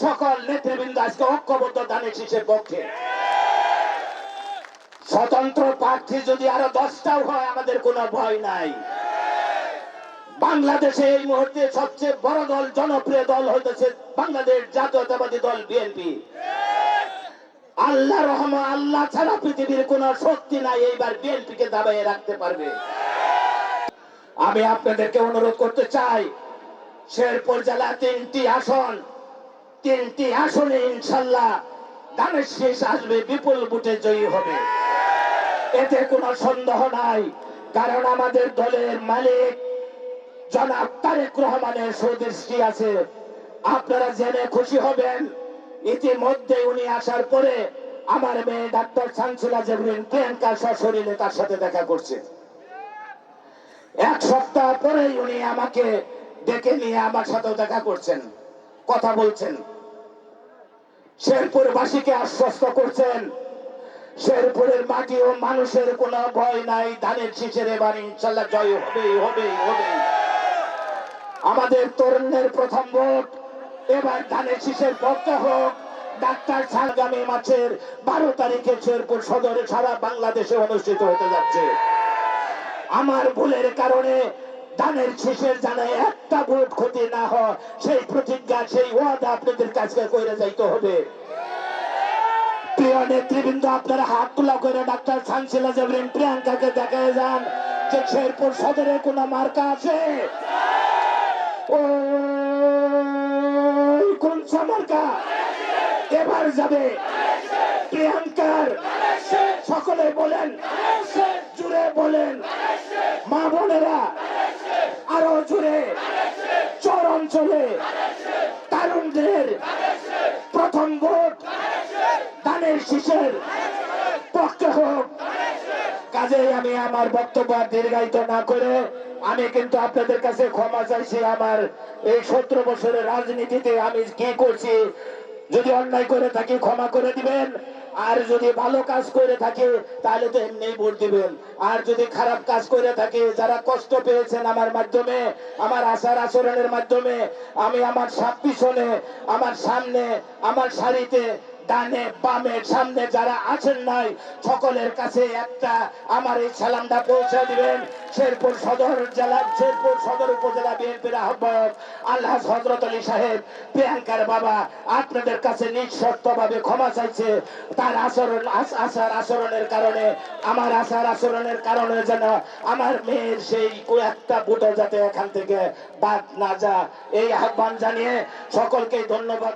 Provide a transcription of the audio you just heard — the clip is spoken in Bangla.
সকল নেতৃবৃন্দ আজকে ঐক্যবদ্ধ ধানের শীষের পক্ষে। স্বতন্ত্র প্রার্থী যদি আরো 10টাও হয় আমাদের কোনো ভয় নাই। বাংলাদেশে এই মুহূর্তে সবচেয়ে বড় দল, জনপ্রিয় দল হইতেছে বাংলাদেশ জাতীয়তাবাদী দল বিএনপি। আল্লাহ রহমান, আল্লাহ ছাড়া পৃথিবীর কোন শক্তি নাই এইবার বিএনপি কে দাবাইয়ে রাখতে পারবে। আমি আপনাদেরকে অনুরোধ করতে চাই, শেরপুর জেলা 3টি আসন, 3টি আসনে ইনশাল্লাহ ধানের শীষ আসবে, বিপুল ভোটে জয়ী হবে, এতে কোনো সন্দেহ নাই। কারণ আমাদের দলের মালিক জনাব তারেক রহমানের সুদৃষ্টি আছে। আপনারা জেনে খুশি হবেন, ইতিমধ্যে উনি আসার পরে আমার মেয়ে ডাক্তার শামসুলা জেবরিন প্রিয়াঙ্কা সশরীরে তার সাথে দেখা করছে। 1 সপ্তাহ পরেই উনি আমাকে ডেকে নিয়ে আমার সাথে দেখা করছেন, কথা বলছেন, শেরপুরবাসীকে আশ্বস্ত করছেন শেরপুরের মাটি ও মানুষের কোনো ভয় নাই, ধানের শীষের এবার ইনশাল্লাহ জয় হবেই হবেই হবে। আমাদের তরুণের প্রথম ভোট এবার ধানের শীষের পক্ষে হোক। ডাক্তার আগামী মাসের 12 তারিখে শেরপুর সদরে সারা বাংলাদেশে অনুষ্ঠিত হতে যাচ্ছে। আমার ভুলের কারণে ধানের শীষের জানে একটা ভোট ক্ষতি না হয়, সেই প্রতিজ্ঞা, সেই ওয়াদা আপনাদের কাছে করে যাইতে হবে। প্রিয় নেতৃবৃন্দ, আপনারা হাত তোলা করে ডাক্তার শামসুলা জেবরিন প্রিয়াঙ্কাকে দেখায় যান যে শেরপুর সদরে কোন মার্কা আছে। কোন মার্কা এবার যাবে প্রিয়াঙ্কার? সকলে বলেন, জুড়ে বলেন, মা বোনেরা আরো জুড়ে। চর অঞ্চলে তারুণদের প্রথম ভোট ধানের শীষের পক্ষে হোক। কাজেই আমি আমার বক্তব্য দীর্ঘায়িত না করে আমি কিন্তু আপনাদের কাছে ক্ষমা চাইছি। আমার এই 17 বছরের রাজনীতিতে আমি কি করছি, যদি অন্যায় করে থাকি ক্ষমা করে দিবেন, আর যদি ভালো কাজ করে থাকে তাহলে তো এমনি ভোট দিবেন। আর যদি খারাপ কাজ করে থাকে, যারা কষ্ট পেয়েছেন আমার মাধ্যমে, আমার আচার আচরণের মাধ্যমে, আমি আমার পিছনে, আমার সামনে, আমার সারিতে, ডানে বামে সামনে যারা আছেন নাই, সকলের কাছে একটা আমার এই সালামটা পৌঁছে দিবেন। শেরপুর সদর জেলা, শেরপুর সদর উপজেলা বিএনপির আহ্বায়ক আলহাজ হযরত আলী সাহেব প্রিয়াঙ্কার বাবা আপনাদের কাছে নিঃশর্তভাবে ক্ষমা চাইছে। তার আচার আচরণের কারণে, আমার আচার আচরণের কারণে যেন আমার মেয়ের সেই একটা ভোটও যাতে এখান থেকে বাদ না যায়, এই আহ্বান জানিয়ে সকলকে ধন্যবাদ।